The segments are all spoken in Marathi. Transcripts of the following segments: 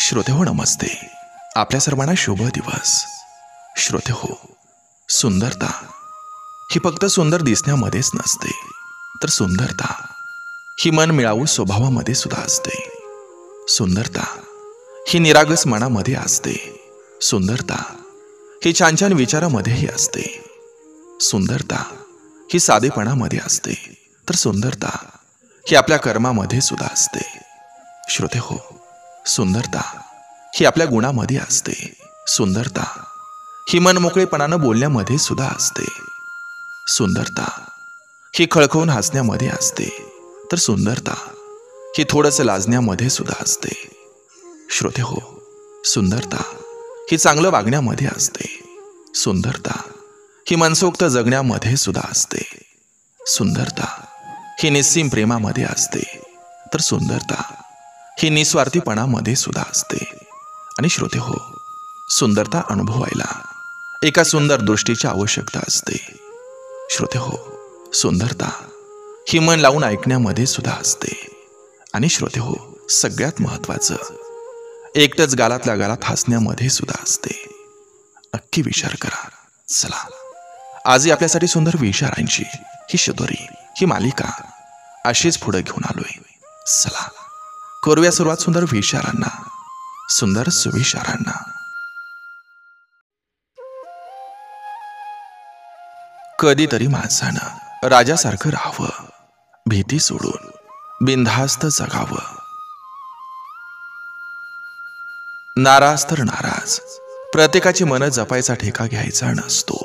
श्रोते हो नमस्ते. आपल्या सर्वांना शुभ दिवस. श्रोते हो, सुंदरता ही फक्त सुंदर दिसण्यामध्येच नसते, तर सुंदरता ही मन मिळावू स्वभावामध्ये सुद्धा असते. सुंदरता ही निरागस मनामध्ये असते. सुंदरता ही छान छान विचारामध्येही असते. सुंदरता ही साधेपणामध्ये असते, तर सुंदरता ही आपल्या कर्मामध्ये सुद्धा असते. श्रोते हो, सुंदरता ही आपल्या गुणामध्ये असते. सुंदरता ही मनमोकळेपणानं बोलण्यामध्ये सुद्धा असते. सुंदरता ही खळखळून हसण्यामध्ये असते, तर सुंदरता ही थोडंसं लाजण्यामध्ये सुद्धा असते. श्रोते हो, सुंदरता ही चांगलं वागण्यामध्ये असते. सुंदरता ही मनसोक्त जगण्यामध्ये सुद्धा असते. सुंदरता ही निस्सीम प्रेमामध्ये असते, तर सुंदरता ही निस्वार्थीपणामध्ये सुद्धा असते. आणि श्रोते हो, सुंदरता अनुभवायला एका सुंदर दृष्टीची आवश्यकता असते. श्रोते हो, सुंदरता ही मन लावून ऐकण्यामध्ये सुद्धा असते. आणि श्रोते हो, सगळ्यात महत्वाचं एकटंच गालातल्या गालात हसण्यामध्ये सुद्धा असते. नक्की विचार करा. चला, आजही आपल्यासाठी सुंदर विचारांची ही शतोरी, ही मालिका अशीच पुढे घेऊन आलोय. चला करूया सुरुवात सुंदर विचारांना, सुंदर सुविचारांना. कधीतरी माणसानं राजासारखं राहावं, भीती सोडून बिनधास्त जगावं. नाराज तर नाराज, प्रत्येकाची मन जपायचा ठेका घ्यायचा नसतो.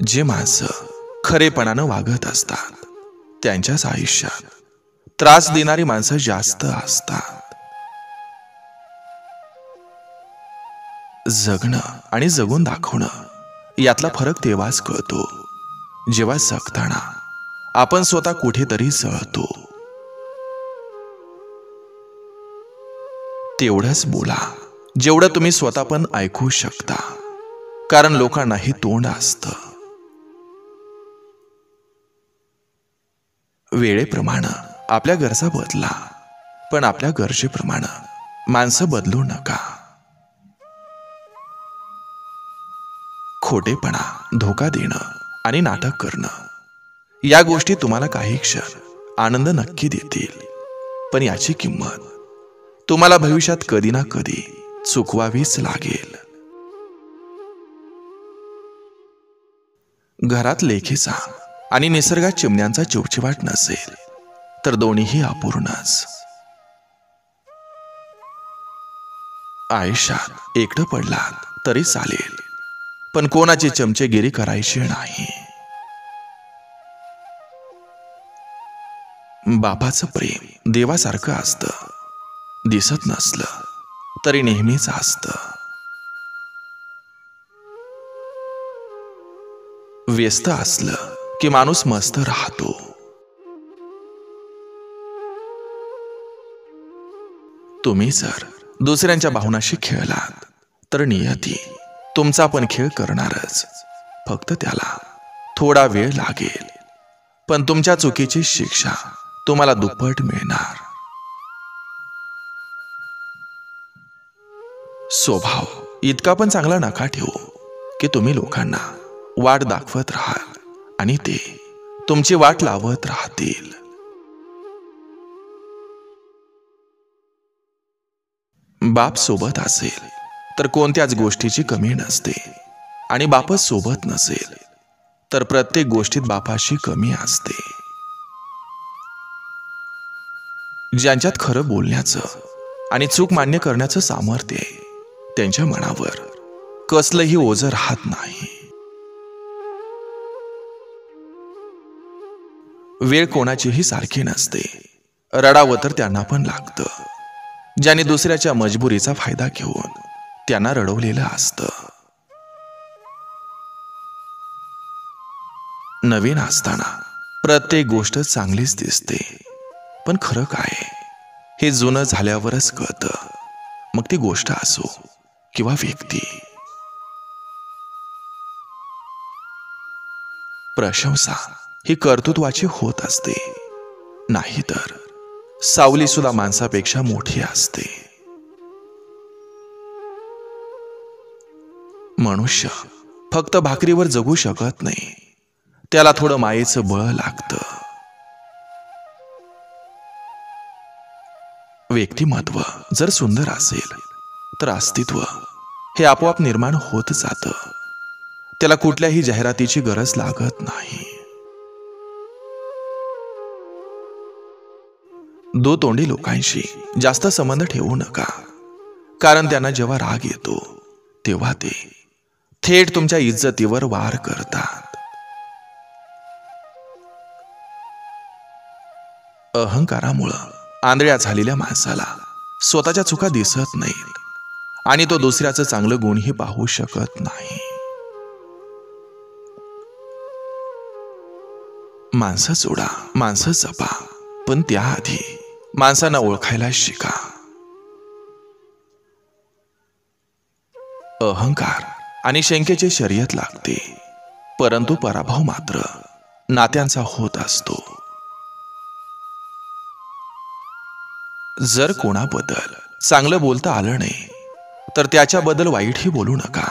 जे माणसं खरेपणानं वागत असतात त्यांच्याच आयुष्यात त्रास देणारी माणसं जास्त असतात. जगणं आणि जगून दाखवणं यातला फरक तेव्हाच कळतो जेव्हा जगताना आपण स्वतः कुठेतरी जळतो. तेवढंच बोला जेवढं तुम्ही स्वतः पण ऐकू शकता, कारण लोकांनाही तोंड असतं. वेळेप्रमाणे आपल्या गरजा बदला, पण आपल्या गरजेप्रमाणे माणसं बदलू नका. खोटेपणा, धोका देणं आणि नाटक करणं या गोष्टी तुम्हाला काही क्षण आनंद नक्की देतील, पण याची किंमत तुम्हाला भविष्यात कधी ना कधी चुकवावीच लागेल. घरात लेखीचा आणि निसर्गात चिमण्यांचा चिवचिवाट नसेल तर दोन्हीही अपूर्णच. आयुष्यात एकटं पडलात तरी चालेल, पण कोणाची चमचेगिरी करायची नाही. बापाचं प्रेम देवासारखं असतं, दिसत नसलं तरी नेहमीच असतं. व्यस्त असलं की माणूस मस्त राहतो. तुम्ही जर दुसऱ्यांच्या भावनाशी खेळलात तर नियती तुमचा पण खेळ करणारच. फक्त त्याला थोडा वेळ लागेल, पण तुमच्या चुकीची शिक्षा तुम्हाला दुप्पट मिळणार. स्वभाव इतका पण चांगला नका ठेवू की तुम्ही लोकांना वाट दाखवत राहाल आणि ते तुमची वाट लावत राहतील. बाप सोबत असेल तर कोणत्याच गोष्टीची कमी नसते, आणि बापच सोबत नसेल तर प्रत्येक गोष्टीत बापाशी कमी असते. ज्यांच्यात खरं बोलण्याचं आणि चूक मान्य करण्याचं सामर्थ्य आहे, त्यांच्या मनावर कसलंही ओझं राहत नाही. वेळ कोणाचीही सारखी नसते. रडावं तर त्यांना पण लागतं. ज्याने दुसऱ्याच्या मजबुरीचा फायदा घेऊन त्यांना रडवलेलं असतं. नवीन असताना प्रत्येक गोष्ट चांगलीच दिसते, पण खरं काय हे जुनं झाल्यावरच कळतं. मग ती गोष्ट असो किंवा व्यक्ती. प्रशंसा ही कर्तृत्वाची होत असते, नाहीतर सावली सुद्धा माणसापेक्षा मोठी असते. मनुष्य फक्त भाकरीवर जगू शकत नाही, त्याला थोडं मायेचं बळ लागतं. व्यक्तिमत्व जर सुंदर असेल तर अस्तित्व हे आपोआप निर्माण होत जातं. त्याला कुठल्याही जाहिरातीची गरज लागत नाही. तोंडी लोकांशी जास्त संबंध ठेवू नका, कारण त्यांना जेव्हा राग येतो तेव्हा ते थेट तुमच्या इज्जतीवर वार करतात. अहंकारामुळं आंधळ्या झालेल्या माणसाला स्वतःच्या चुका दिसत नाहीत आणि तो दुसऱ्याचं चांगलं गुणही पाहू शकत नाही. माणसं जोडा, माणसं जपा, पण त्याआधी माणसांना ओळखायला शिका. अहंकार आणि शंकेची शर्यत लागते, परंतु पराभव मात्र नात्यांचा होत असतो. जर कोणाबद्दल चांगलं बोलता आलं नाही तर त्याच्याबद्दल वाईटही बोलू नका,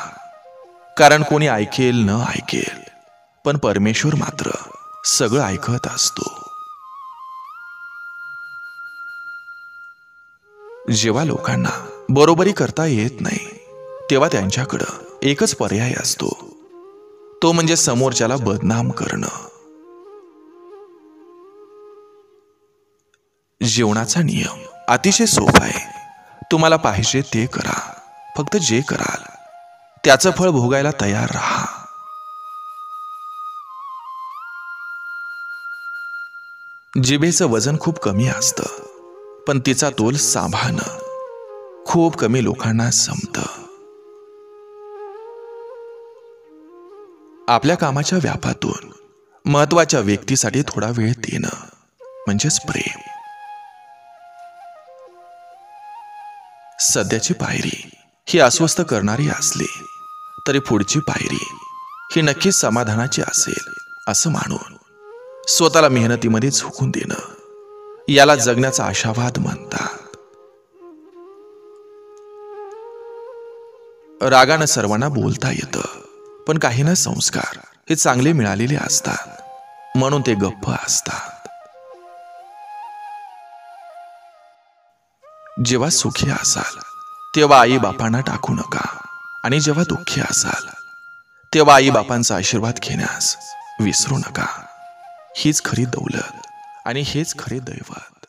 कारण कोणी ऐकेल न ऐकेल, पण परमेश्वर मात्र सगळं ऐकत असतो. जेव्हा लोकांना बरोबरी करता येत नाही तेव्हा त्यांच्याकडं एकच पर्याय असतो, तो म्हणजे समोरच्याला बदनाम करणं. जीवनाचा नियम अतिशय सोपा आहे. तुम्हाला पाहिजे ते करा, फक्त जे कराल त्याचं फळ भोगायला तयार राहा. जिभेचं वजन खूप कमी असतं, पण तिचा तोल सांभाळणं खूप कमी लोकांना जमतं. आपल्या कामाच्या व्यापातून महत्वाच्या व्यक्तीसाठी थोडा वेळ देणं म्हणजेच प्रेम. सध्याची पायरी ही अस्वस्थ करणारी असली तरी पुढची पायरी ही नक्कीच समाधानाची असेल असं मानून स्वतःला मेहनतीमध्ये झोकून देणं, याला जगण्याचा आशावाद म्हणतात. रागानं सर्वांना बोलता येतं, पण काहींना संस्कार हे चांगले मिळालेले असतात, म्हणून ते गप्प असतात. जेव्हा सुखी असाल तेव्हा आई बापांना टाकू नका, आणि जेव्हा दुःखी असाल तेव्हा आई बापांचा आशीर्वाद घेण्यास विसरू नका. हीच खरी दौलत आणि हेच खरे दैवत.